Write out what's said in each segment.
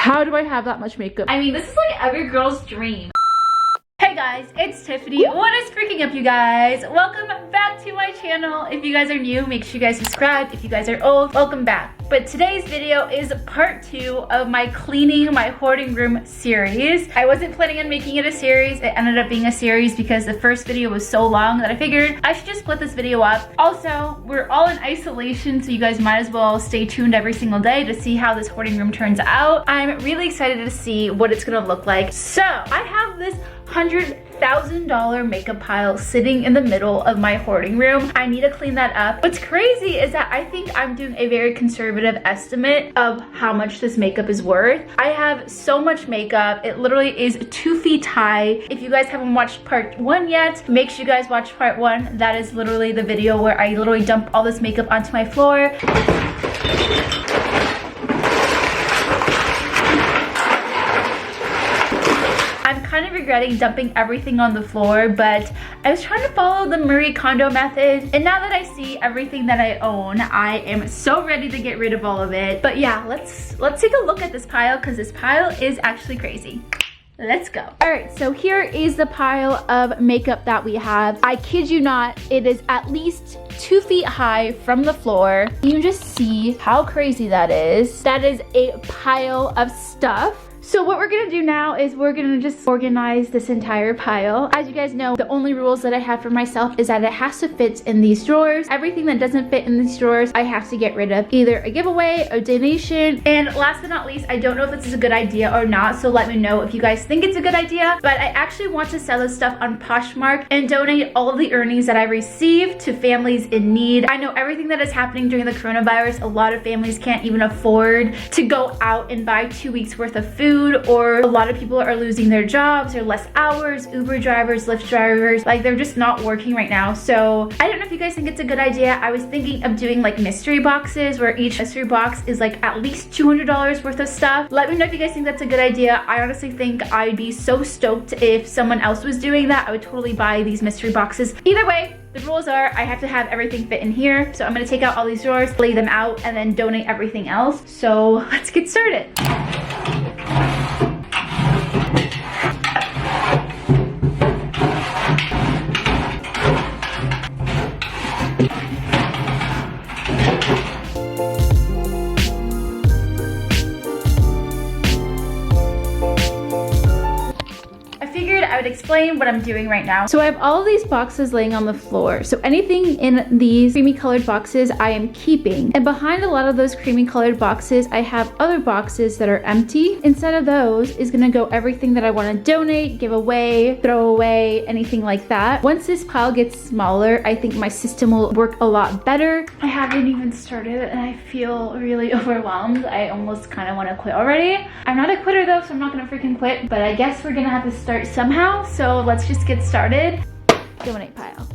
How do I have that much makeup? I mean, this is like every girl's dream. Hey guys, it's Tiffany. What is freaking up, you guys? Welcome back to my channel. If you guys are new, make sure you guys subscribe. If you guys are old, welcome back. But today's video is part 2 of my cleaning my hoarding room series. I wasn't planning on making it a series. It ended up being a series because the first video was so long that I figured I should just split this video up. Also, we're all in isolation, so you guys might as well stay tuned every single day to see how this hoarding room turns out. I'm really excited to see what it's gonna look like. So, I have this $100,000 makeup pile sitting in the middle of my hoarding room. I need to clean that up. What's crazy is that I think I'm doing a very conservative estimate of how much this makeup is worth. I have so much makeup. It literally is 2 feet high. If you guys haven't watched part 1 yet, make sure you guys watch part 1. That is literally the video where I literally dump all this makeup onto my floor. I'm kind of regretting dumping everything on the floor, but I was trying to follow the Marie Kondo method, and now that I see everything that I own, I am so ready to get rid of all of it. But yeah, let's take a look at this pile, because this pile is actually crazy. Let's go. All right, so here is the pile of makeup that we have. I kid you not, it is at least 2 feet high from the floor. You can just see how crazy that is. That is a pile of stuff. So what we're gonna do now is we're gonna just organize this entire pile. As you guys know, the only rules that I have for myself is that it has to fit in these drawers. Everything that doesn't fit in these drawers, I have to get rid of. Either a giveaway, a donation, and last but not least, I don't know if this is a good idea or not, so let me know if you guys think it's a good idea, but I actually want to sell this stuff on Poshmark and donate all of the earnings that I receive to families in need. I know everything that is happening during the coronavirus, a lot of families can't even afford to go out and buy 2 weeks worth of food, or a lot of people are losing their jobs or less hours. Uber drivers, Lyft drivers, like they're just not working right now. So I don't know if you guys think it's a good idea. I was thinking of doing like mystery boxes where each mystery box is like at least $200 worth of stuff. Let me know if you guys think that's a good idea. I honestly think I'd be so stoked if someone else was doing that. I would totally buy these mystery boxes. Either way, the rules are I have to have everything fit in here. So I'm gonna take out all these drawers, lay them out, and then donate everything else. So let's get started. I would explain what I'm doing right now. So I have all of these boxes laying on the floor. So anything in these creamy colored boxes I am keeping. And behind a lot of those creamy colored boxes, I have other boxes that are empty. Inside of those is gonna go everything that I wanna donate, give away, throw away, anything like that. Once this pile gets smaller, I think my system will work a lot better. I haven't even started and I feel really overwhelmed. I almost kind of wanna quit already. I'm not a quitter though, so I'm not gonna freaking quit, but I guess we're gonna have to start somehow. So let's just get started. Donate pile.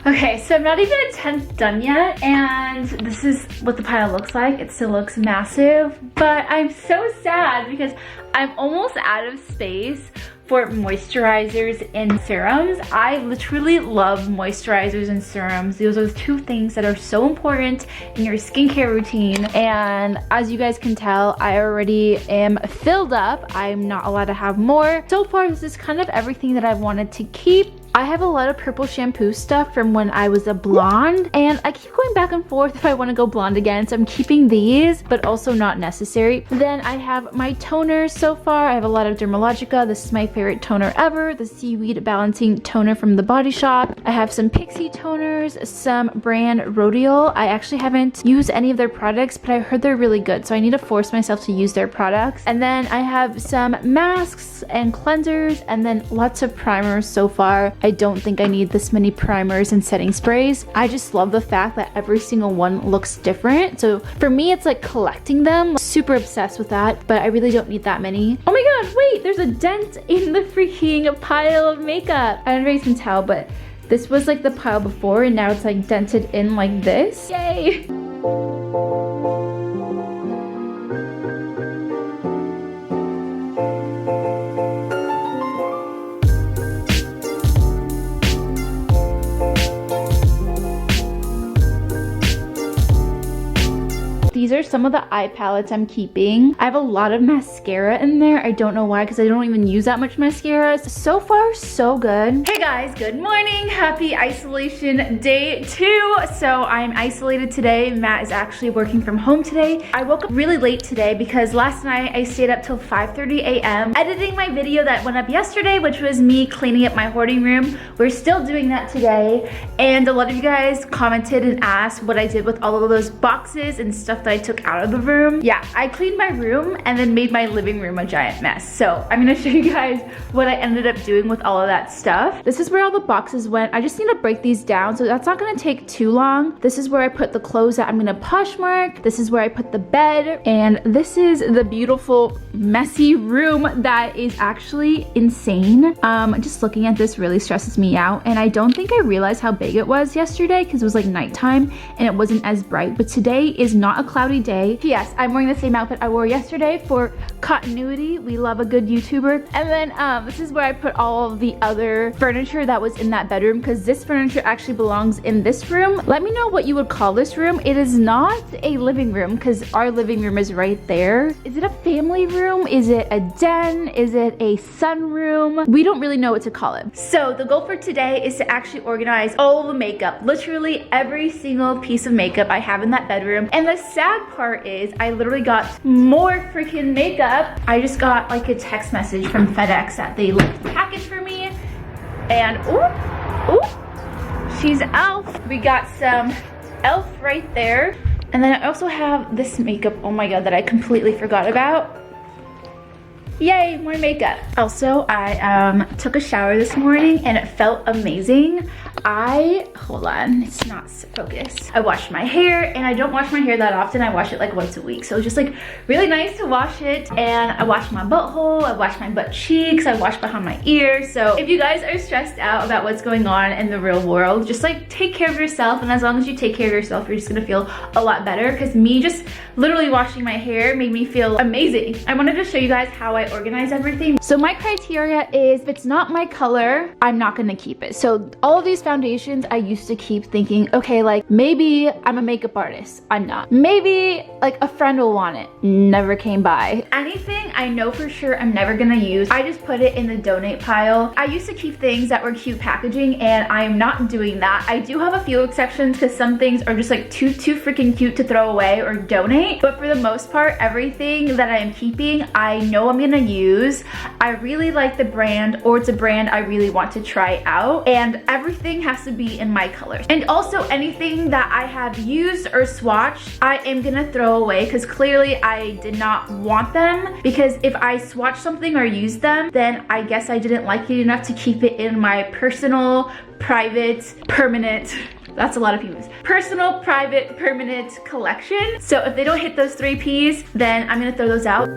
Okay, so I'm not even a 10th done yet, and this is what the pile looks like. It still looks massive, but I'm so sad because I'm almost out of space for moisturizers and serums. I literally love moisturizers and serums. Those are the 2 things that are so important in your skincare routine. And as you guys can tell, I already am filled up. I'm not allowed to have more. So far, this is kind of everything that I've wanted to keep. I have a lot of purple shampoo stuff from when I was a blonde, and I keep going back and forth if I want to go blonde again, so I'm keeping these, but also not necessary. Then I have my toners so far. I have a lot of Dermalogica. This is my favorite toner ever, the Seaweed Balancing Toner from the Body Shop. I have some Pixie toners, some brand Rodial. I actually haven't used any of their products, but I heard they're really good, so I need to force myself to use their products. And then I have some masks and cleansers, and then lots of primers so far. I don't think I need this many primers and setting sprays. I just love the fact that every single one looks different. So for me, it's like collecting them. Super obsessed with that, but I really don't need that many. Oh my god, wait, there's a dent in the freaking pile of makeup. I don't know if you can tell, but this was like the pile before, and now it's like dented in like this. Yay! these are some of the eye palettes I'm keeping. I have a lot of mascara in there. I don't know why, because I don't even use that much mascara. So far, so good. Hey guys, good morning. Happy isolation day 2. So I'm isolated today. Matt is actually working from home today. I woke up really late today because last night I stayed up till 5:30 a.m. editing my video that went up yesterday, which was me cleaning up my hoarding room. We're still doing that today. And a lot of you guys commented and asked what I did with all of those boxes and stuff that I took out of the room. Yeah, I cleaned my room and then made my living room a giant mess. So I'm gonna show you guys what I ended up doing with all of that stuff. This is where all the boxes went. I just need to break these down, so that's not gonna take too long. This is where I put the clothes that I'm gonna Poshmark. This is where I put the bed, and this is the beautiful messy room that is actually insane. Just looking at this really stresses me out, and I don't think I realized how big it was yesterday because it was like nighttime and it wasn't as bright, but today is not a cloudy day. Yes, I'm wearing the same outfit I wore yesterday for continuity. We love a good YouTuber. And then this is where I put all of the other furniture that was in that bedroom, because this furniture actually belongs in this room. Let me know what you would call this room. It is not a living room because our living room is right there. Is it a family room? Is it a den? Is it a sunroom? We don't really know what to call it. So the goal for today is to actually organize all the makeup, literally every single piece of makeup I have in that bedroom. And the sad part is I literally got more freaking makeup. I just got like a text message from FedEx that they left a package for me, and ooh, she's Elf. We got some Elf right there. And then I also have this makeup, oh my god, that I completely forgot about. Yay, more makeup. Also, I took a shower this morning and it felt amazing. Hold on, it's not focused. I washed my hair, and I don't wash my hair that often. I wash it like once a week. So it's just like really nice to wash it. And I washed my butthole, I washed my butt cheeks, I washed behind my ears. So if you guys are stressed out about what's going on in the real world, just like take care of yourself. And as long as you take care of yourself, you're just gonna feel a lot better, because me just literally washing my hair made me feel amazing. I wanted to show you guys how I organize everything. So my criteria is, if it's not my color, I'm not gonna keep it. So all of these foundations I used to keep thinking, okay, like maybe I'm a makeup artist. I'm not. Maybe like a friend will want it. Never came by. Anything I know for sure I'm never gonna use, I just put it in the donate pile. I used to keep things that were cute packaging, and I am not doing that. I do have a few exceptions because some things are just like too freaking cute to throw away or donate. But for the most part, everything that I am keeping, I know I'm gonna use. I really like the brand, or it's a brand I really want to try out, and everything has to be in my colors. And also anything that I have used or swatched, I am gonna throw away, because clearly I did not want them. Because if I swatch something or use them, then I guess I didn't like it enough to keep it in my personal, private, permanent, that's a lot of P's, personal, private, permanent collection. So if they don't hit those 3 P's, then I'm gonna throw those out.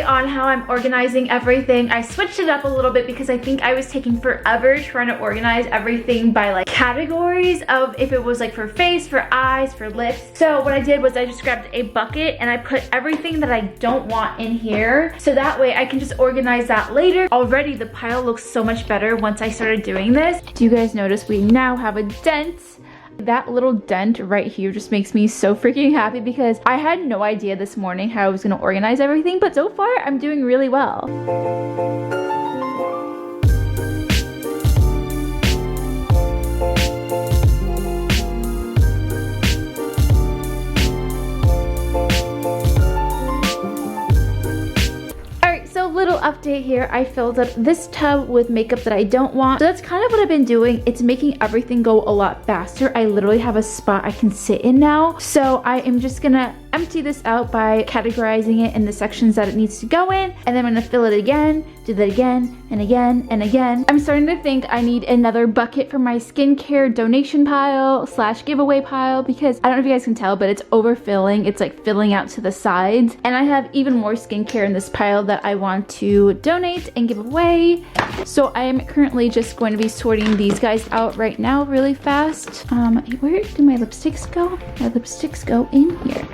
On how I'm organizing everything. I switched it up a little bit because I think I was taking forever trying to organize everything by like categories of if it was like for face, for eyes, for lips. So what I did was I just grabbed a bucket and I put everything that I don't want in here, so that way I can just organize that later. Already the pile looks so much better once I started doing this. Do you guys notice we now have a dent? That little dent right here just makes me so freaking happy, because I had no idea this morning how I was gonna organize everything, but so far I'm doing really well. Little update here, I filled up this tub with makeup that I don't want. So that's kind of what I've been doing. It's making everything go a lot faster. I literally have a spot I can sit in now. So I am just gonna empty this out by categorizing it in the sections that it needs to go in, and then I'm gonna fill it again, do that again and again and again. I'm starting to think I need another bucket for my skincare donation pile slash giveaway pile, because I don't know if you guys can tell, but it's overfilling. It's like filling out to the sides, and I have even more skincare in this pile that I want to donate and give away. So I am currently just going to be sorting these guys out right now really fast. Where do my lipsticks go? My lipsticks go in here.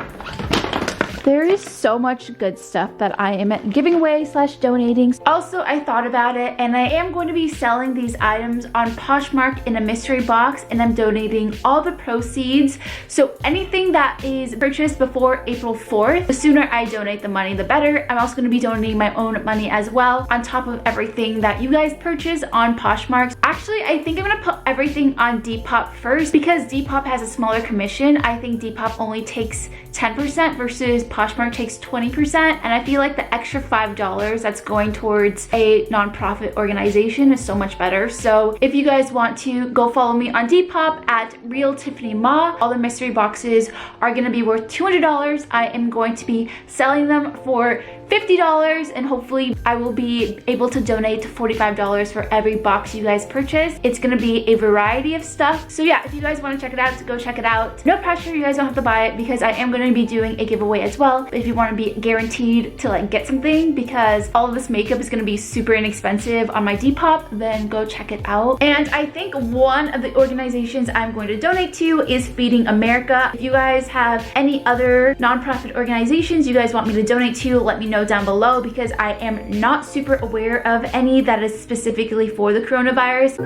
There is so much good stuff that I am giving away slash donating. Also, I thought about it and I am going to be selling these items on Poshmark in a mystery box, and I'm donating all the proceeds. So anything that is purchased before April 4th, the sooner I donate the money, the better. I'm also going to be donating my own money as well on top of everything that you guys purchase on Poshmark. Actually, I think I'm going to put everything on Depop first because Depop has a smaller commission. I think Depop only takes 10% versus Poshmark takes 20%, and I feel like the extra $5 that's going towards a nonprofit organization is so much better. So if you guys want to, go follow me on Depop at RealTiffanyMa. All the mystery boxes are going to be worth $200. I am going to be selling them for $50, and hopefully I will be able to donate $45 for every box you guys purchase. It's gonna be a variety of stuff. So yeah, if you guys want to check it out, go check it out. No pressure, you guys don't have to buy it because I am going to be doing a giveaway as well. But if you want to be guaranteed to like get something, because all of this makeup is going to be super inexpensive on my Depop, then go check it out. And I think one of the organizations I'm going to donate to is Feeding America. If you guys have any other nonprofit organizations you guys want me to donate to, let me know down below, because I am not super aware of any that is specifically for the coronavirus.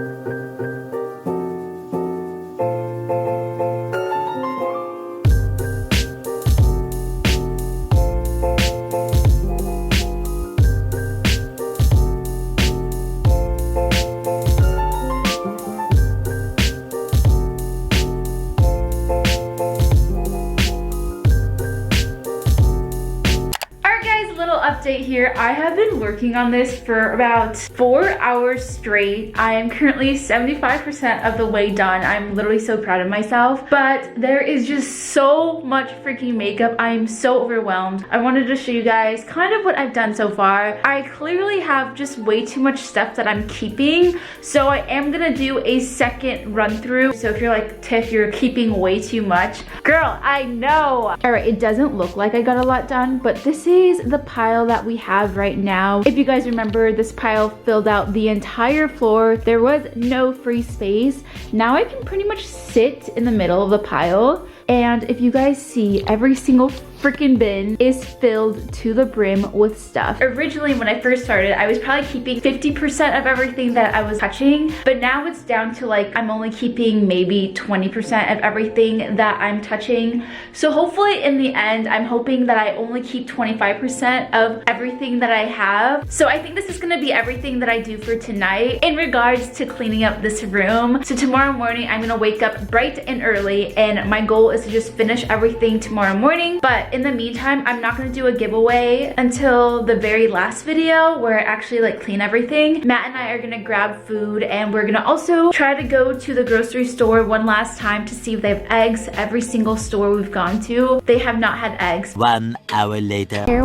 Update here. I have been working on this for about 4 hours straight. I am currently 75% of the way done. I'm literally so proud of myself, but there is just so much freaking makeup. I am so overwhelmed. I wanted to show you guys kind of what I've done so far. I clearly have just way too much stuff that I'm keeping, so I am gonna do a second run through. So if you're like, Tiff, you're keeping way too much, girl, I know. All right, it doesn't look like I got a lot done, but this is the pile that we have right now. If you guys remember, this pile filled out the entire floor. There was no free space. Now I can pretty much sit in the middle of the pile, and if you guys see, every single freaking bin is filled to the brim with stuff. Originally, when I first started, I was probably keeping 50% of everything that I was touching, but now it's down to like, I'm only keeping maybe 20% of everything that I'm touching. So hopefully in the end, I'm hoping that I only keep 25% of everything that I have. So I think this is gonna be everything that I do for tonight in regards to cleaning up this room. So tomorrow morning, I'm gonna wake up bright and early, and my goal is to just finish everything tomorrow morning. But in the meantime, I'm not gonna do a giveaway until the very last video where I actually like clean everything. Matt and I are gonna grab food, and we're gonna also try to go to the grocery store one last time to see if they have eggs. Every single store we've gone to, they have not had eggs. 1 hour later. Here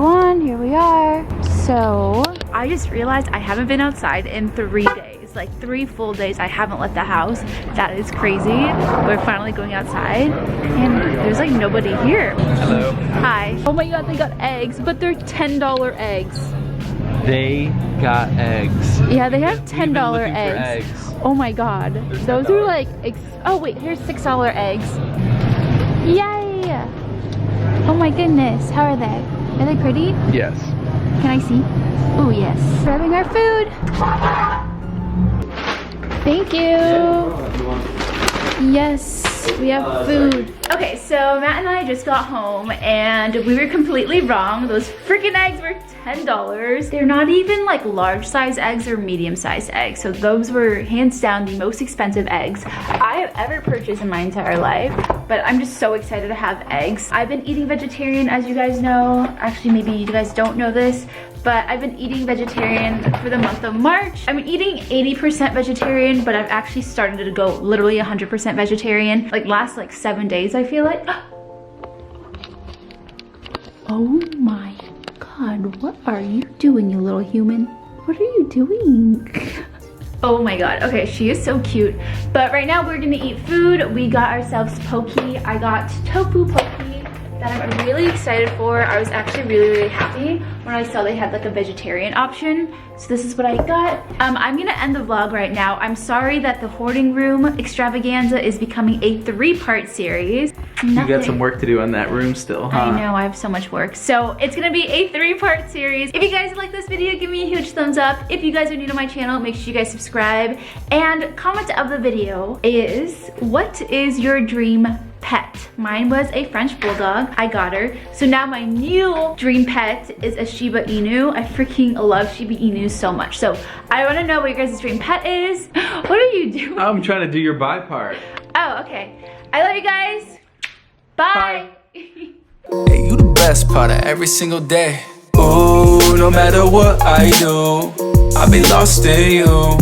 we are. So I just realized I haven't been outside in 3 days. Like 3 full days I haven't left the house. That is crazy. We're finally going outside and there's like nobody here. Hello. Hi. Oh my god, they got eggs, but they're $10 eggs. They got eggs. Yeah, they have $10 eggs. Oh my god. Those are like, oh wait, here's $6 eggs. Yay! Oh my goodness, how are they? Are they pretty? Yes. Can I see? Oh yes. Grabbing our food. Thank you. Yes, we have food. Okay, so Matt and I just got home and we were completely wrong. Those freaking eggs were $10. They're not even like large size eggs or medium sized eggs. So those were hands down the most expensive eggs I have ever purchased in my entire life. But I'm just so excited to have eggs. I've been eating vegetarian, as you guys know. Actually, maybe you guys don't know this, but I've been eating vegetarian for the month of March. I've been eating 80% vegetarian, but I've actually started to go literally 100% vegetarian. Like last like 7 days, I feel like. Oh my god, what are you doing, you little human? What are you doing? Oh my god, okay, she is so cute. But right now we're gonna eat food. We got ourselves poke. I got tofu poke. that I'm really excited for. I was actually really happy when I saw they had like a vegetarian option. So this is what I got. I'm gonna end the vlog right now. I'm sorry that the hoarding room extravaganza is becoming a 3-part series. You got some work to do on that room still, huh? I know, I have so much work. So it's gonna be a 3-part series. If you guys like this video, give me a huge thumbs up. If you guys are new to my channel, make sure you guys subscribe. And comment of the video is, what is your dream pet? Mine was a French bulldog. I got her. So now my new dream pet is a Shiba Inu. I freaking love Shiba Inu so much. So I want to know what your guys' dream pet is. What are you doing? I'm trying to do your bye part. Oh, okay. I love you guys. Bye. Hey, you the best part of every single day. Ooh, no matter what I do, I'll be lost in you.